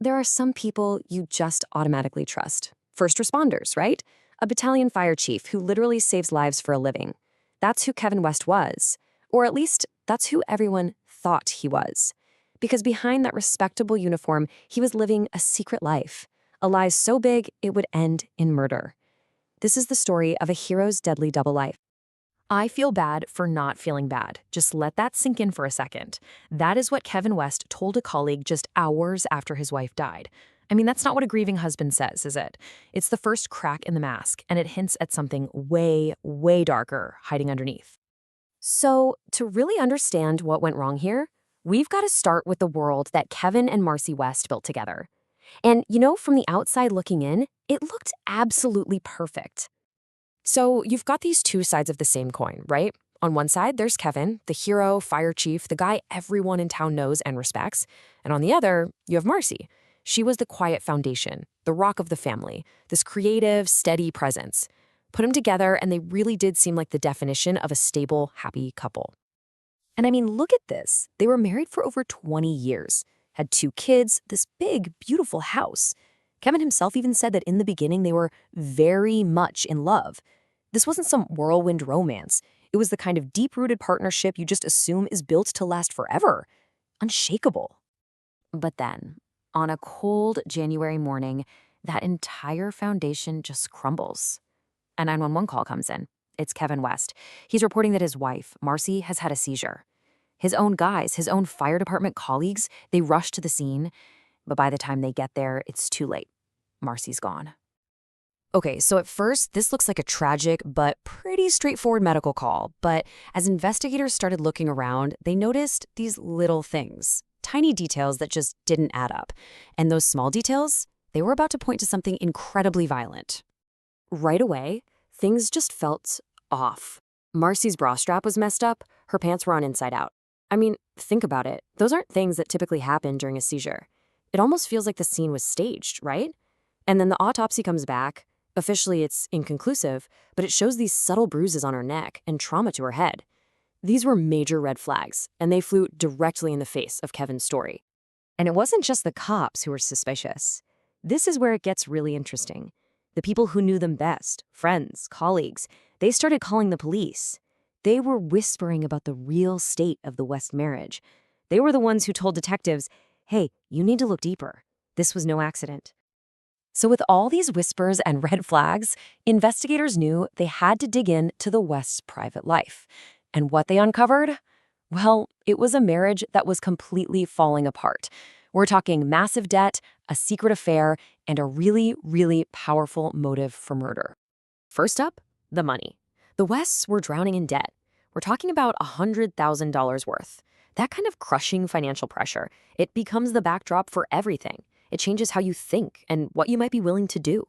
There are some people you just automatically trust. First responders, right? A battalion fire chief who literally saves lives for a living. That's who Kevin West was. Or at least, that's who everyone thought he was. Because behind that respectable uniform, he was living a secret life. A lie so big, it would end in murder. This is the story of a hero's deadly double life. I feel bad for not feeling bad. Just let that sink in for a second. That is what Kevin West told a colleague just hours after his wife died. I mean, that's not what a grieving husband says, is it? It's the first crack in the mask, and it hints at something way, way darker hiding underneath. So, to really understand what went wrong here, we've got to start with the world that Kevin and Marcy West built together. And, from the outside looking in, it looked absolutely perfect. So you've got these two sides of the same coin, right? On one side, there's Kevin, the hero, fire chief, the guy everyone in town knows and respects. And on the other, you have Marcy. She was the quiet foundation, the rock of the family, this creative, steady presence. Put them together, and they really did seem like the definition of a stable, happy couple. And I mean, look at this. They were married for over 20 years, had 2 kids, this big, beautiful house. Kevin himself even said that in the beginning they were very much in love. This wasn't some whirlwind romance. It was the kind of deep-rooted partnership you just assume is built to last forever. Unshakable. But then, on a cold January morning, that entire foundation just crumbles. A 911 call comes in. It's Kevin West. He's reporting that his wife, Marcy, has had a seizure. His own guys, his own fire department colleagues, they rush to the scene. But by the time they get there, it's too late. Marcy's gone. Okay, so at first, this looks like a tragic but pretty straightforward medical call. But as investigators started looking around, they noticed these little things, tiny details that just didn't add up. And those small details, they were about to point to something incredibly violent. Right away, things just felt off. Marcy's bra strap was messed up. Her pants were on inside out. I mean, think about it. Those aren't things that typically happen during a seizure. It almost feels like the scene was staged, right? And then the autopsy comes back. Officially, it's inconclusive, but it shows these subtle bruises on her neck and trauma to her head. These were major red flags, and they flew directly in the face of Kevin's story. And it wasn't just the cops who were suspicious. This is where it gets really interesting. The people who knew them best, friends, colleagues, they started calling the police. They were whispering about the real state of the West marriage. They were the ones who told detectives, hey, you need to look deeper. This was no accident. So with all these whispers and red flags, investigators knew they had to dig in to the West's private life. And what they uncovered? Well, it was a marriage that was completely falling apart. We're talking massive debt, a secret affair, and a really, really powerful motive for murder. First up, the money. The Wests were drowning in debt. We're talking about $100,000 worth. That kind of crushing financial pressure, it becomes the backdrop for everything. It changes how you think and what you might be willing to do.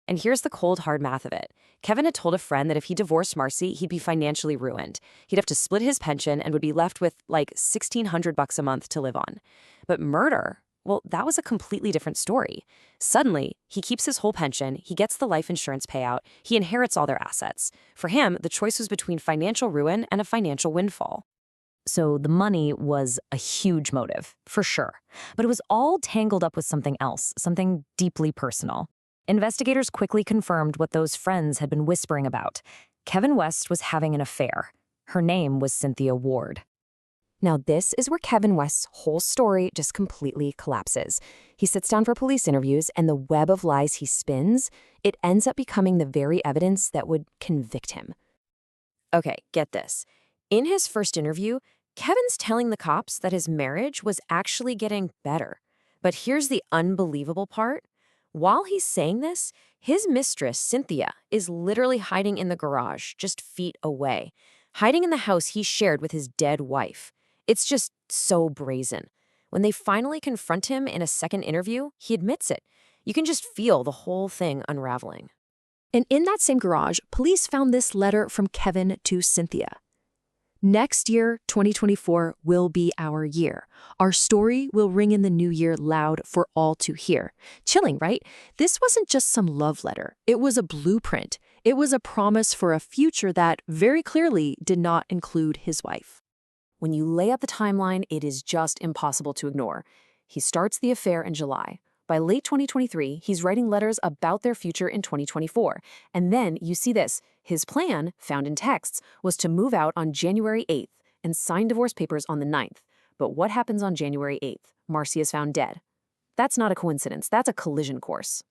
And here's the cold, hard math of it. Kevin had told a friend that if he divorced Marcy, he'd be financially ruined. He'd have to split his pension and would be left with like $1,600 a month to live on. But murder, well, that was a completely different story. Suddenly, he keeps his whole pension, he gets the life insurance payout, he inherits all their assets. For him, the choice was between financial ruin and a financial windfall. So the money was a huge motive, for sure. But it was all tangled up with something else, something deeply personal. Investigators quickly confirmed what those friends had been whispering about. Kevin West was having an affair. Her name was Cynthia Ward. Now, this is where Kevin West's whole story just completely collapses. He sits down for police interviews, and the web of lies he spins, it ends up becoming the very evidence that would convict him. Okay, get this. In his first interview, Kevin's telling the cops that his marriage was actually getting better. But here's the unbelievable part. While he's saying this, his mistress, Cynthia, is literally hiding in the garage, just feet away, hiding in the house he shared with his dead wife. It's just so brazen. When they finally confront him in a second interview, he admits it. You can just feel the whole thing unraveling. And in that same garage, police found this letter from Kevin to Cynthia. Next year, 2024, will be our year. Our story will ring in the new year loud for all to hear. Chilling, right? This wasn't just some love letter. It was a blueprint. It was a promise for a future that very clearly did not include his wife. When you lay out the timeline, it is just impossible to ignore. He starts the affair in July. By late 2023, he's writing letters about their future in 2024. And then you see this. His plan, found in texts, was to move out on January 8th and sign divorce papers on the 9th. But what happens on January 8th? Marcy is found dead. That's not a coincidence. That's a collision course.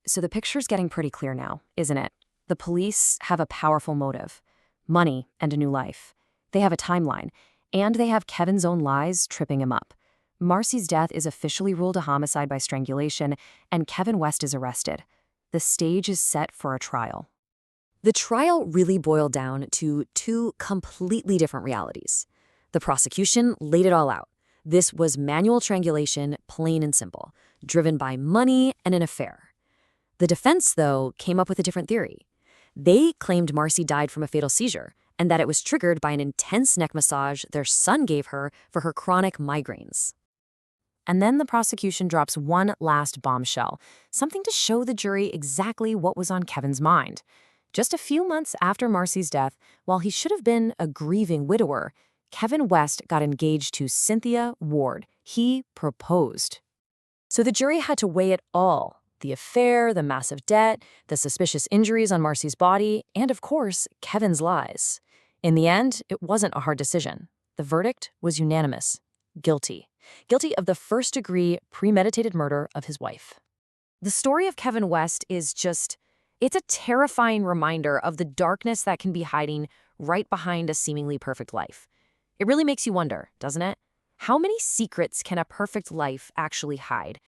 So the picture's getting pretty clear now, isn't it? The police have a powerful motive. Money and a new life. They have a timeline. And they have Kevin's own lies tripping him up. Marcy's death is officially ruled a homicide by strangulation, and Kevin West is arrested. The stage is set for a trial. The trial really boiled down to two completely different realities. The prosecution laid it all out. This was manual strangulation, plain and simple, driven by money and an affair. The defense, though, came up with a different theory. They claimed Marcy died from a fatal seizure, and that it was triggered by an intense neck massage their son gave her for her chronic migraines. And then the prosecution drops one last bombshell, something to show the jury exactly what was on Kevin's mind. Just a few months after Marcy's death, while he should have been a grieving widower, Kevin West got engaged to Cynthia Ward. He proposed. So the jury had to weigh it all: the affair, the massive debt, the suspicious injuries on Marcy's body, and of course, Kevin's lies. In the end, it wasn't a hard decision. The verdict was unanimous. Guilty. Guilty of the first-degree premeditated murder of his wife. The story of Kevin West is it's a terrifying reminder of the darkness that can be hiding right behind a seemingly perfect life. It really makes you wonder, doesn't it? How many secrets can a perfect life actually hide?